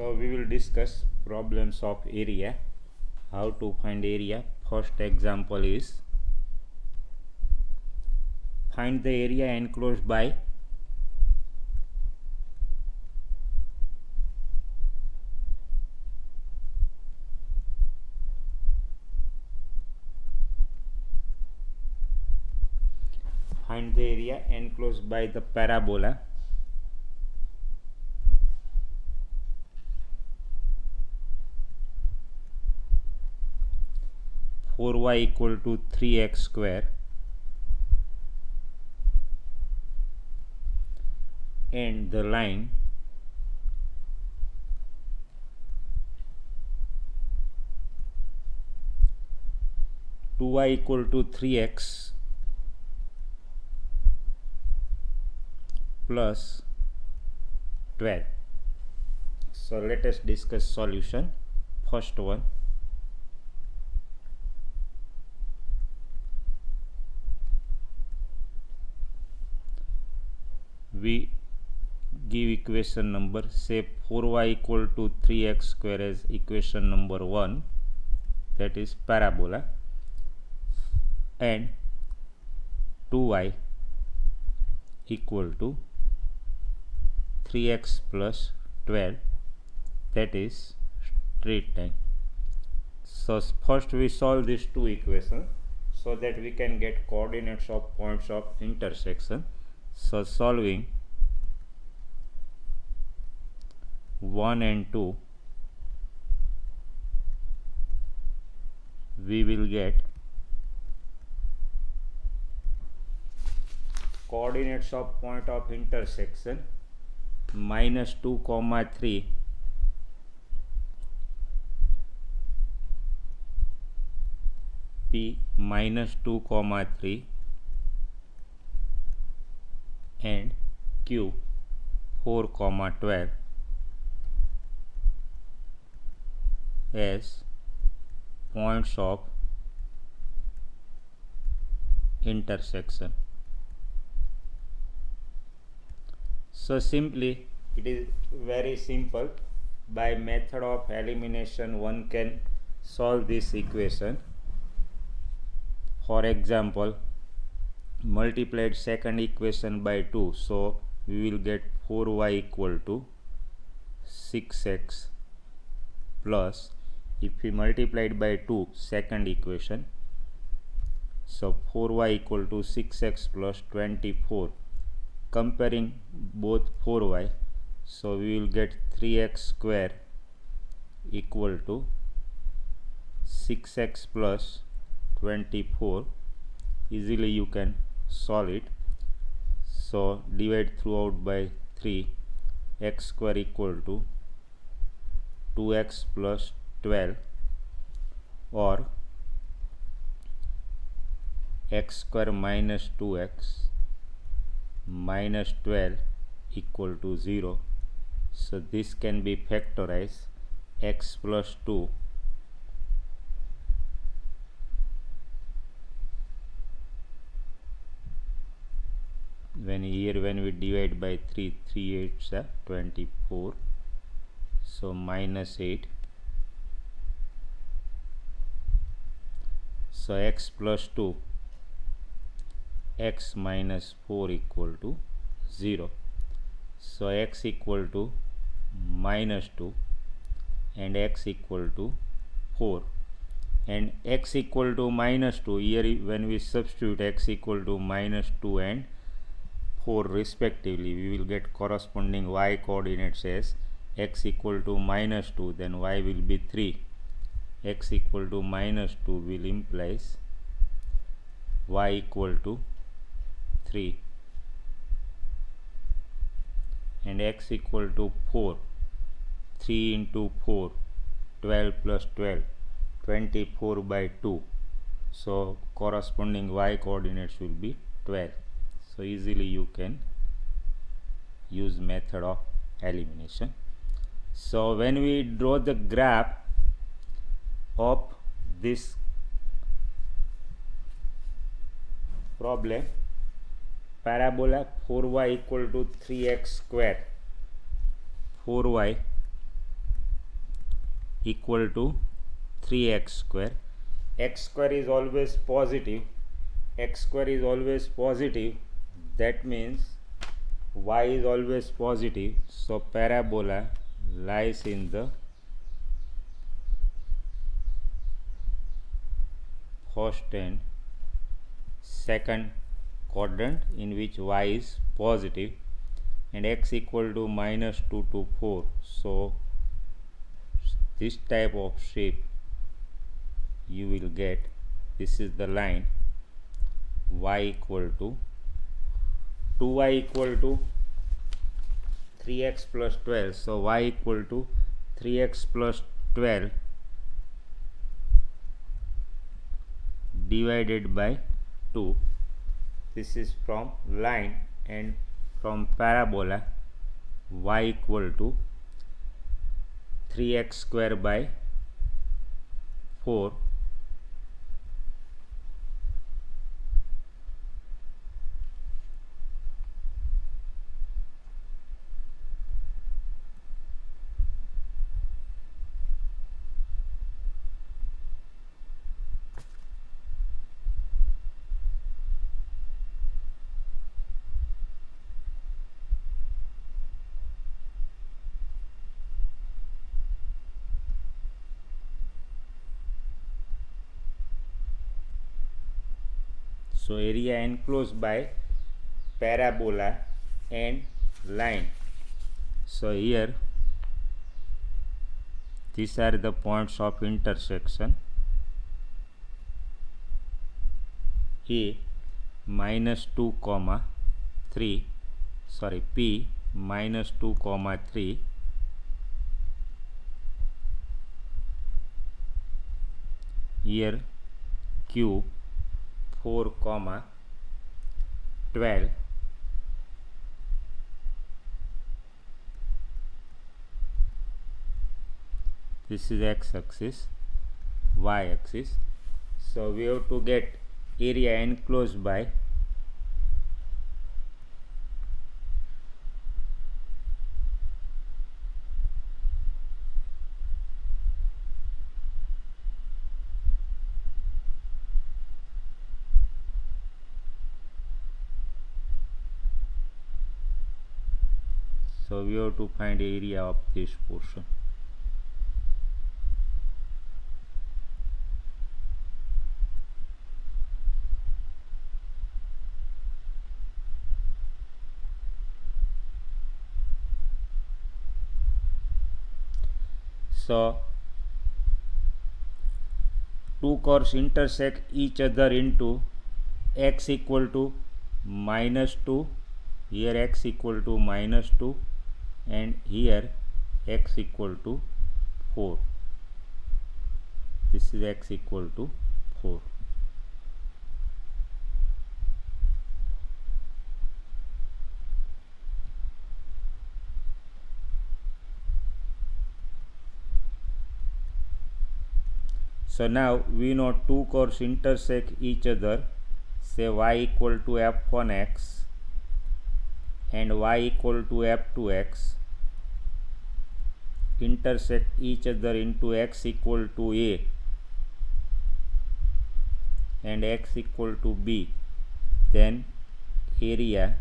So we will discuss problems of area. How to find area. First example is find the area enclosed by the parabola four y equal to 3x square and the line two y equal to 3x plus 12. So let us discuss solution. First one, we give equation number, say 4y equal to 3x square as equation number 1, that is parabola, and 2y equal to 3x plus 12, that is straight line. So first we solve these two equations so that we can get coordinates of points of intersection. So solving 1 and 2, we will get coordinates of point of intersection minus 2, 3 P minus 2, 3 and Q 4, 12 as points of intersection. So simply it is very simple. By method of elimination one can solve this equation. For example, multiplied second equation by 2, so we will get 4y equal to 6x plus, if we multiplied by 2 second equation, so 4y equal to 6x plus 24. Comparing both 4y, so we will get 3x square equal to 6x plus 24. Easily you can solve it. So divide throughout by 3, x square equal to 2x plus 12 or x square minus 2x minus 12 equal to 0. So this can be factorized. X plus 2 when we divide by 3, 3 8s are 24, so minus 8. So x plus 2, x minus 4 equal to 0. So x equal to minus 2 and x equal to 4, and x equal to minus 2, here when we substitute x equal to minus 2 and 4 respectively, we will get corresponding y coordinates as x equal to minus 2, then y will be 3. X equal to minus 2 will implies y equal to 3, and x equal to 4. 3 into 4, 12 plus 12, 24 by 2. So corresponding y coordinates will be 12. So easily you can use method of elimination. So when we draw the graph of this problem, parabola 4y equal to 3x square, 4y equal to 3x square. X square is always positive. X square is always positive. That means y is always positive. So parabola lies in the first and second quadrant, in which y is positive, and x equal to -2 to 4. So this type of shape you will get. This is the line y equal to 2y equal to 3x plus 12. So y equal to 3x plus 12 divided by 2. This is from line, and from parabola y equal to 3x square by 4 . So area enclosed by parabola and line. So here these are the points of intersection. A -2, 3, P -2, 3, here Q 4, 12, this is x axis, y axis. So we have to get area enclosed by we have to find area of this portion. So two curves intersect each other into x equal to -2, here x equal to -2, and here x equal to 4. This is x equal to 4. So now we know two curves intersect each other. Say y equal to f1x and y equal to f2x intersect each other into x equal to a and x equal to b. Then area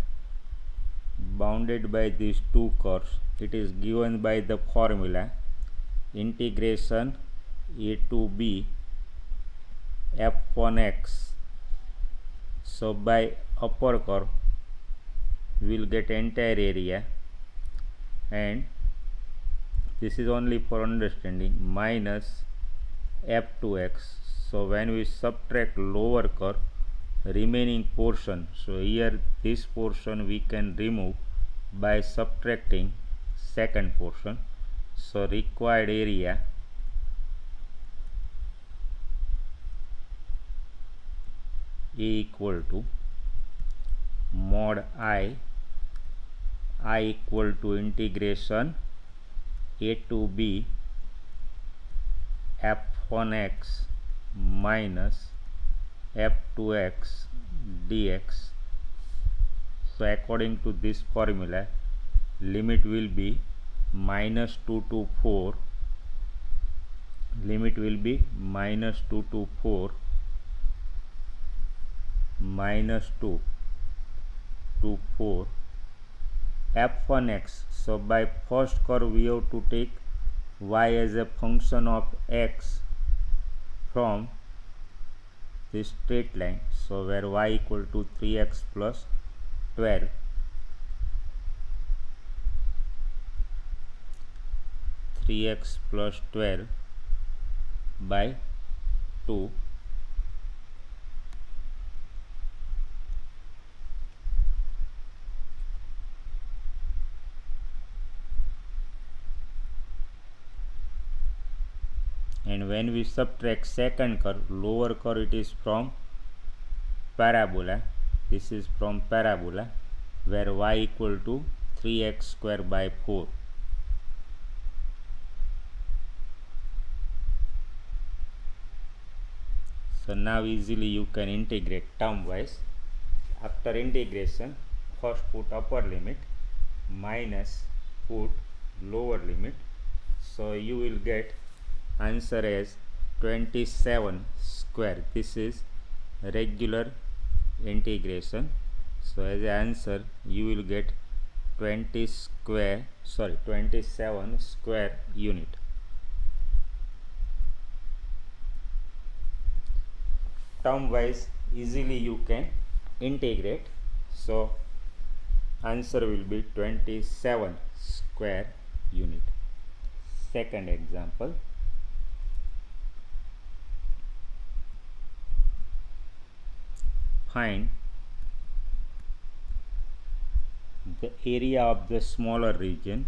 bounded by these two curves, it is given by the formula integration a to b f1x. So by upper curve we will get entire area, and this is only for understanding, minus f2x. So when we subtract lower curve, remaining portion, so here this portion we can remove by subtracting second portion. So required area A equal to mod I equal to integration a to b f1x minus f2x dx. So according to this formula, limit will be -2 to 4 limit will be -2 to 4, -2 to 4 f1x. So by first curve we have to take y as a function of x from this straight line. So where y equal to 3x plus 12, 3x plus 12 by 2, and when we subtract second curve, lower curve, it is from parabola. This is from parabola where y equal to 3x square by 4. So now easily you can integrate term wise. After integration, first put upper limit minus put lower limit. So you will get answer as 27 square. This is regular integration. So as answer you will get 27 square unit. Term wise easily you can integrate. So answer will be 27 square unit. Second example. Find the area of the smaller region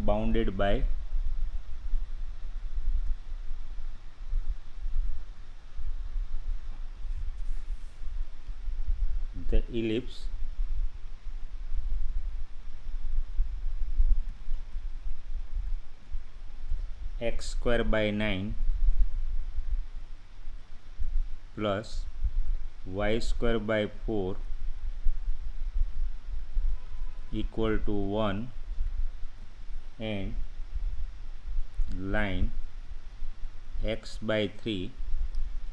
bounded by the ellipse x square by 9 plus y square by 4 equal to 1, and line x by 3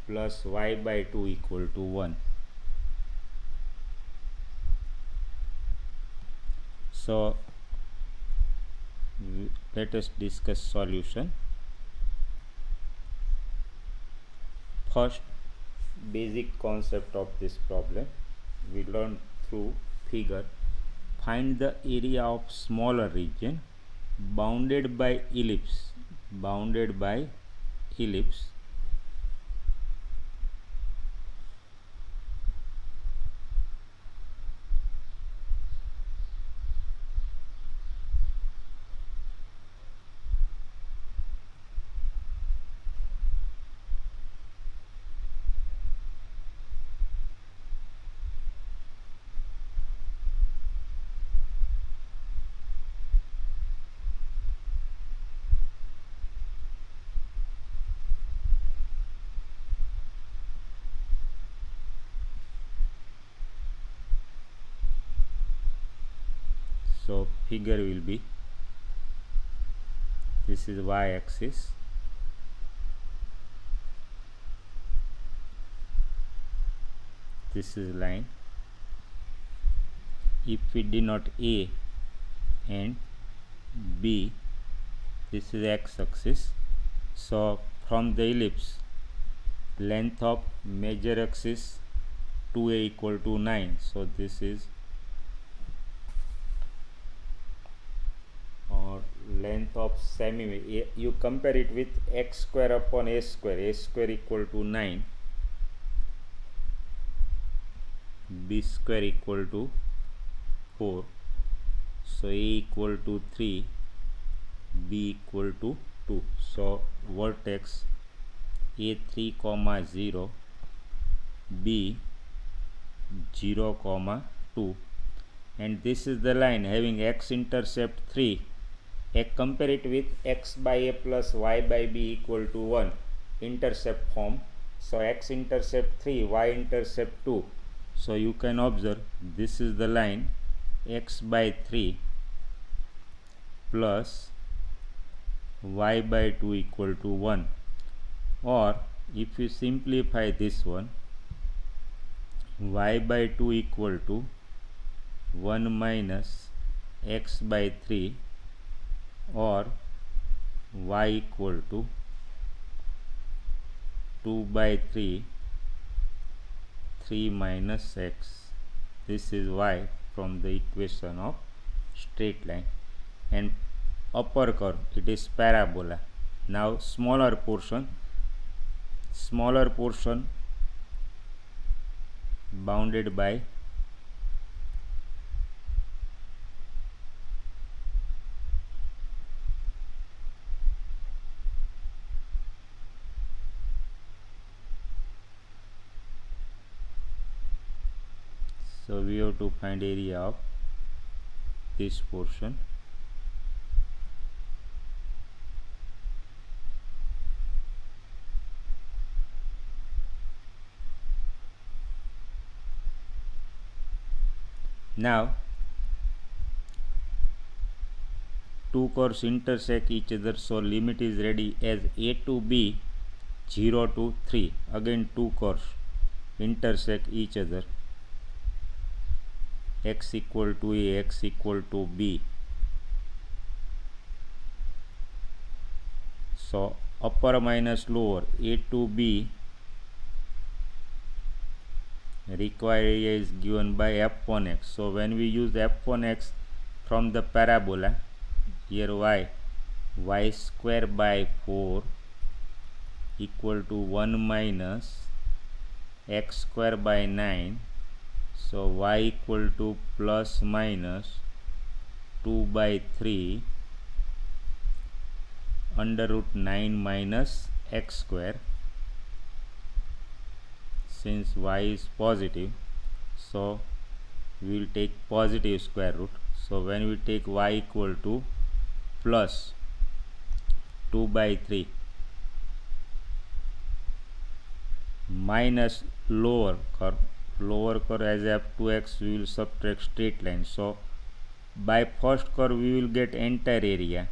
plus y by 2 equal to 1. So let us discuss solution. First, basic concept of this problem we learned through figure. Find the area of smaller region bounded by ellipse So figure will be, this is y axis, this is line. If we denote A and B, this is x axis. So from the ellipse, length of major axis 2a equal to 9. So this is length of semi. You compare it with x square upon a square equal to 9, b square equal to 4. So a equal to 3, b equal to 2. So vertex a3, 0, b 0, 2, and this is the line having x intercept 3. Compare it with x by a plus y by b equal to 1, intercept form. So x intercept 3, y intercept 2. So you can observe this is the line x by 3 plus y by 2 equal to 1, or if you simplify this one, y by 2 equal to 1 minus x by 3, or y equal to 2 by 3 minus x. This is y from the equation of straight line. And upper curve, it is parabola. Now smaller portion bounded by so we have to find area of this portion. Now two curves intersect each other, so limit is ready as a to b 0 to 3. Again two curves intersect each other, x equal to a, x equal to b. So upper minus lower, a to b required area is given by f1x. So when we use f1x from the parabola, here y square by 4 equal to 1 minus x square by 9. So y equal to plus minus 2 by 3 under root 9 minus x square. Since y is positive, so we will take positive square root. So when we take y equal to plus 2 by 3 minus lower curve as f2x, we will subtract straight line. So by first curve we will get entire area,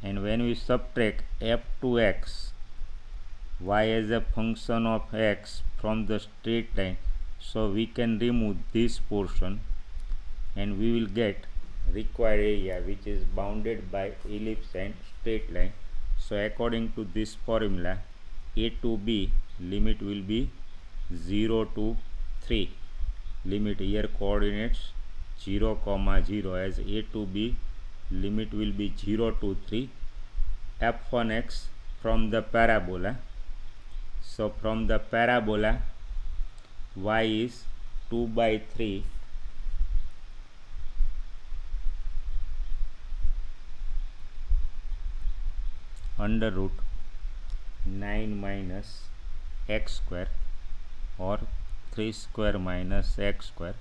and when we subtract f2x, y as a function of x from the straight line, so we can remove this portion and we will get required area, which is bounded by ellipse and straight line. So according to this formula, a to b limit will be 0 to 3. Limit here coordinates 0, 0, as a to b limit will be 0 to 3. f1x from the parabola. So from the parabola, y is 2 by 3 under root 9 minus x square, or 3 square minus x square,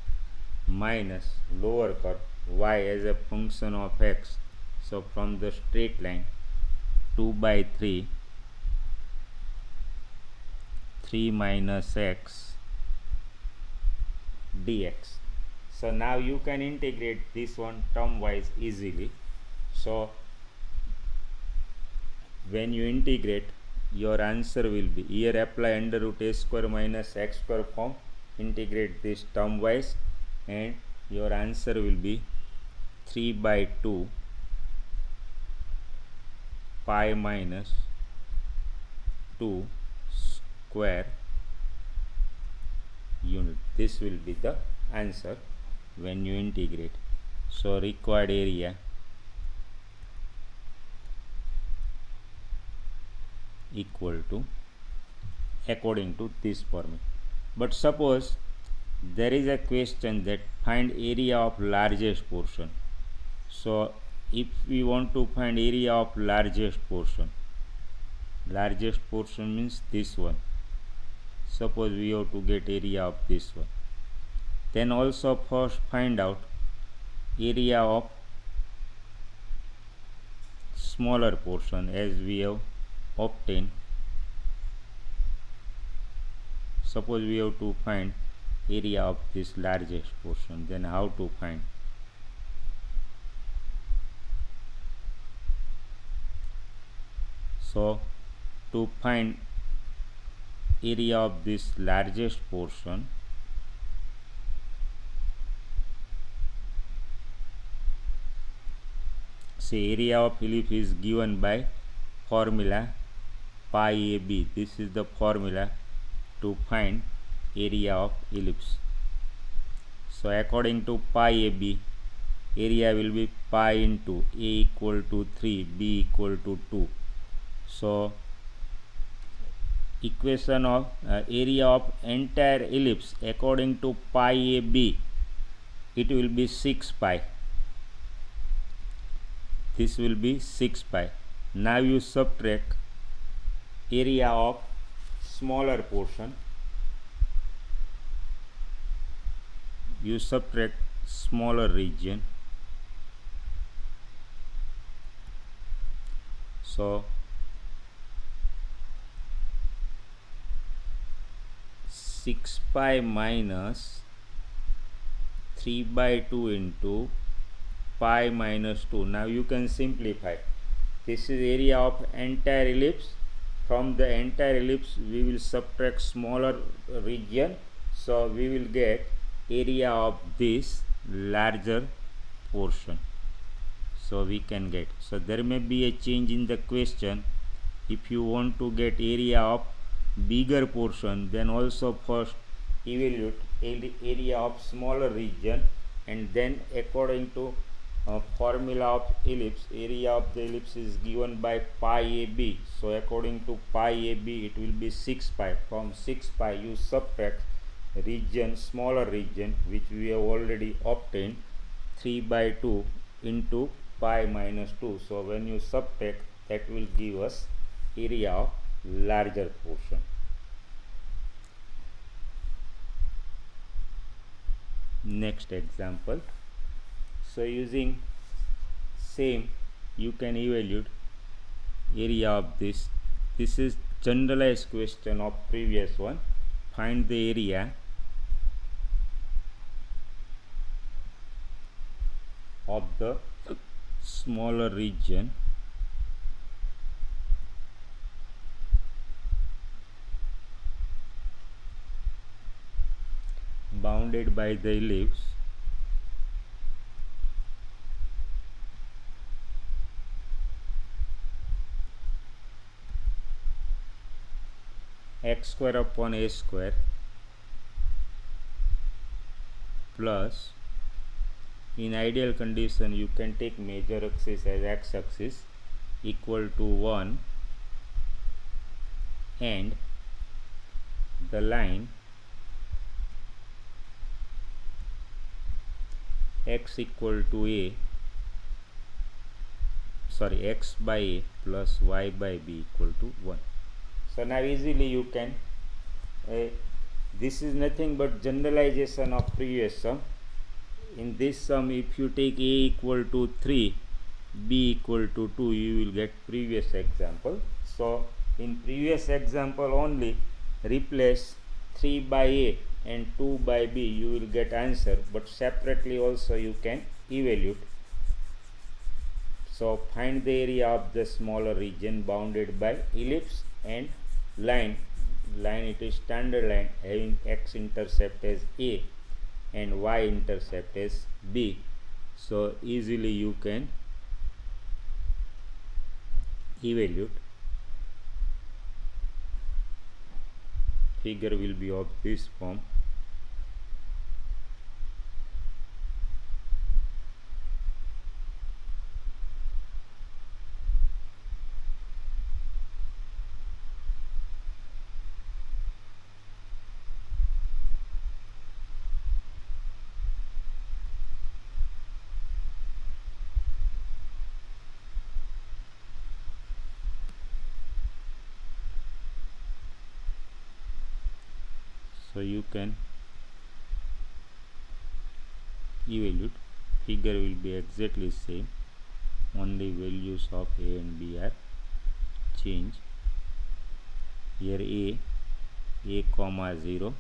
minus lower curve y as a function of x. So from the straight line, 2 by 3 minus x dx. So now you can integrate this one term wise easily. So when you integrate, your answer will be, here apply under root a square minus x square form, integrate this term wise, and your answer will be 3 by 2 pi minus 2 square unit. This will be the answer when you integrate. So required area equal to, according to this formula. But suppose there is a question that find area of largest portion. So if we want to find area of largest portion means this one. Suppose we have to get area of this one, then also first find out area of smaller portion, as we have obtained suppose we have to find area of this largest portion, then how to find? So to find area of this largest portion, say area of ellipse is given by formula pi AB. This is the formula to find area of ellipse. So according to pi AB, area will be pi into A equal to 3, B equal to 2. So equation of area of entire ellipse according to pi AB, it will be 6 pi. This will be 6 pi. Now you subtract area of smaller portion. You subtract smaller region. So 6 pi minus 3 by 2 into pi minus 2. Now you can simplify. This is area of entire ellipse. From the entire ellipse we will subtract smaller region, so we will get area of this larger portion. So we can get, so there may be a change in the question. If you want to get area of bigger portion, then also first evaluate area of smaller region, and then according to formula of ellipse, area of the ellipse is given by pi AB. So according to pi AB, it will be 6 pi. From 6 pi you subtract region, smaller region, which we have already obtained, 3 by 2 into pi minus 2. So when you subtract, that will give us area of larger portion. Next example. So using same, you can evaluate area of this. This is generalized question of previous one. Find the area of the smaller region bounded by the ellipse x square upon a square plus, in ideal condition you can take major axis as x axis, equal to 1, and the line x equal to x by a plus y by b equal to 1. So now easily you can, this is nothing but generalization of previous sum. In this sum, if you take a equal to 3, b equal to 2, you will get previous example. So in previous example only replace 3 by a and 2 by b, you will get answer, but separately also you can evaluate. So find the area of the smaller region bounded by ellipse and line. It is standard line having x intercept as a and y intercept as b. So easily you can evaluate. Figure will be of this form. So you can evaluate. Figure will be exactly same, only values of a and b are changed. Here a a comma 0,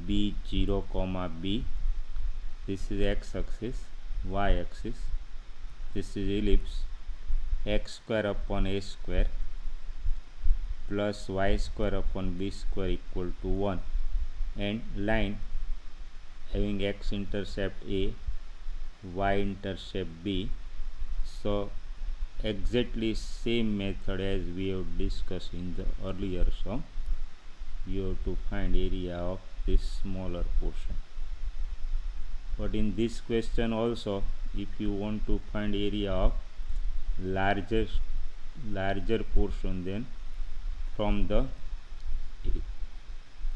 b 0 comma b. This is x axis, y axis. This is ellipse, x square upon a square plus y square upon b square equal to 1, and line having x intercept a, y intercept b. So exactly same method as we have discussed in the earlier sum. You have to find area of this smaller portion. But in this question also, if you want to find area of larger portion, then from the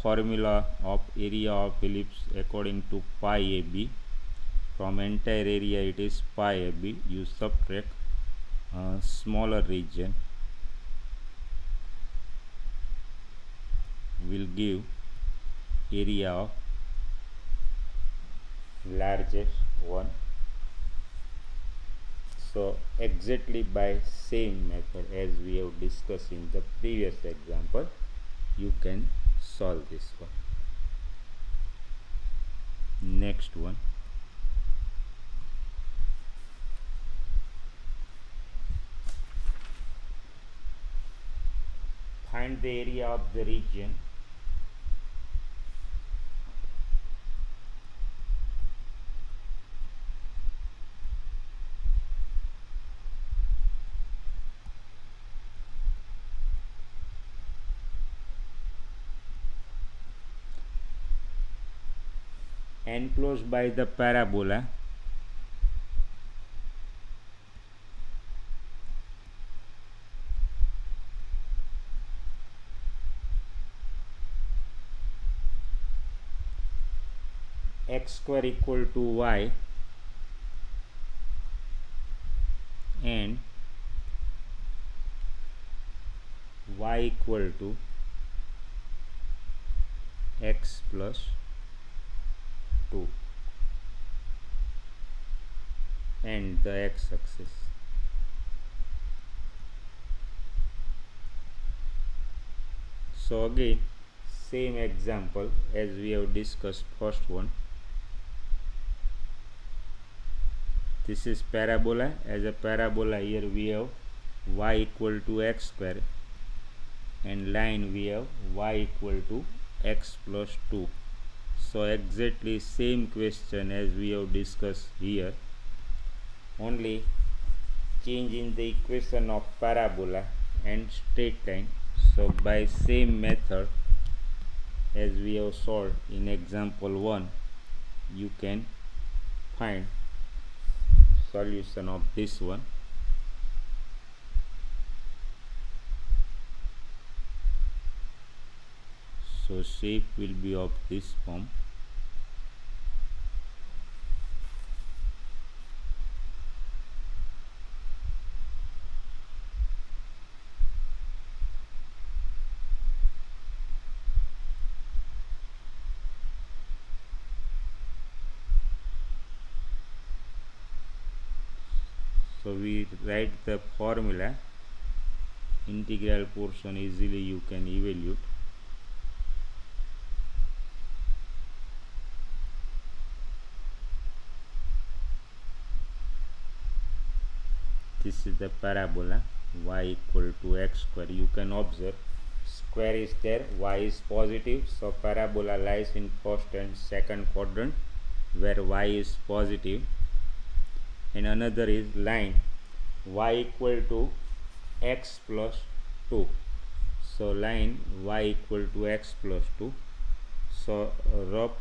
formula of area of ellipse according to pi ab, from entire area it is pi ab, you subtract smaller region will give area of largest one. So exactly by same method as we have discussed in the previous example, you can solve this one. Next one, find the area of the region enclosed by the parabola x square equal to y and y equal to x plus 2 and the x axis. So again same example as we have discussed first one. This is parabola. As a parabola, here we have y equal to x square and line we have y equal to x plus 2. So exactly same question as we have discussed here, only change in the equation of parabola and straight line. So by same method as we have solved in example 1, you can find solution of this one. So shape will be of this form. So we write the formula, integral portion easily you can evaluate. This is the parabola, y equal to x square. You can observe square is there, y is positive, so parabola lies in first and second quadrant where y is positive. And another is line y equal to x plus 2. So line y equal to x plus 2. So a rough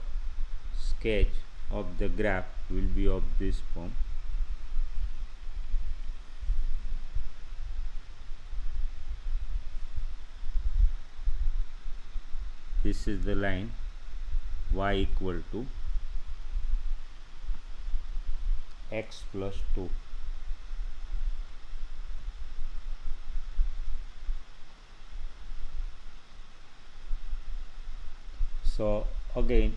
sketch of the graph will be of this form. This is the line y equal to x plus 2. So again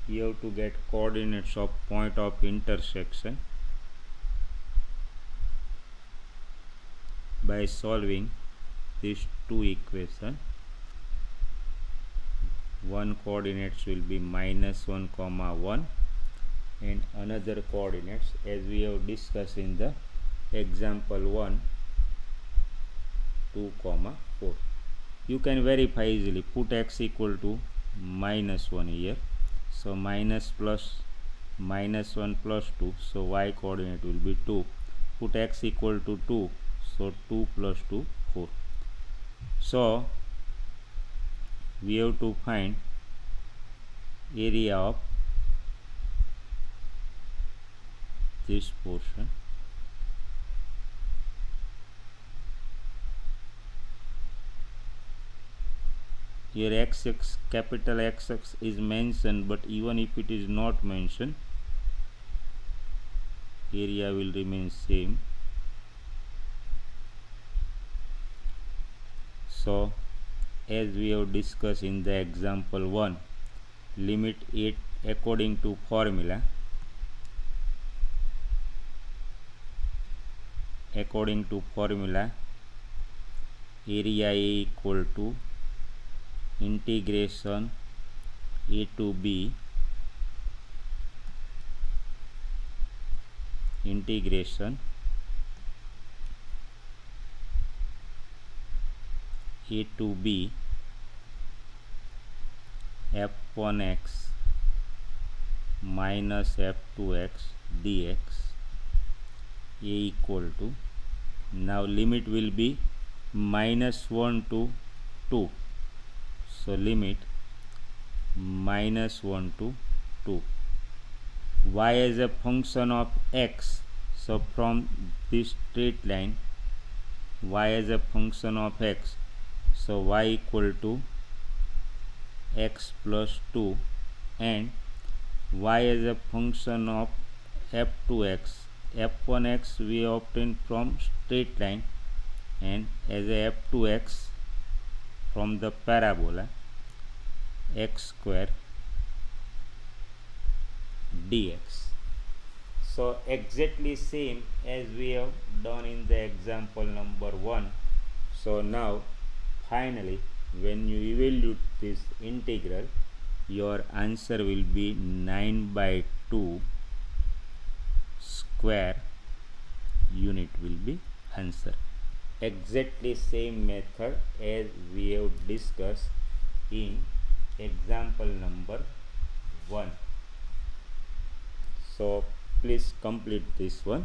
you have to get coordinates of point of intersection by solving these two equations. one coordinates will be -1 comma 1, and another coordinates, as we have discussed in the example 1, 2 comma 4. You can verify easily. Put x equal to -1 here, so minus plus -1 plus 2, so y coordinate will be 2. Put x equal to 2, so 2 plus 2, 4. So we have to find area of this portion. Here x-axis, capital X-axis is mentioned, but even if it is not mentioned, area will remain same. So as we have discussed in the example 1, limit it according to formula. According to formula, area A equal to integration A to B integration A to B f1x minus f2x dx A equal to, now limit will be -1 to 2, so limit -1 to 2. Y as a function of x, so from this straight line, y as a function of x, so y equal to x plus 2, and y as a function of f2x, f1x we obtained from straight line, and as a f2x from the parabola, x square dx. So exactly same as we have done in the example number 1. So now finally, when you evaluate this integral, your answer will be 9/2 square unit will be answer. Exactly same method as we have discussed in example number 1. So please complete this one.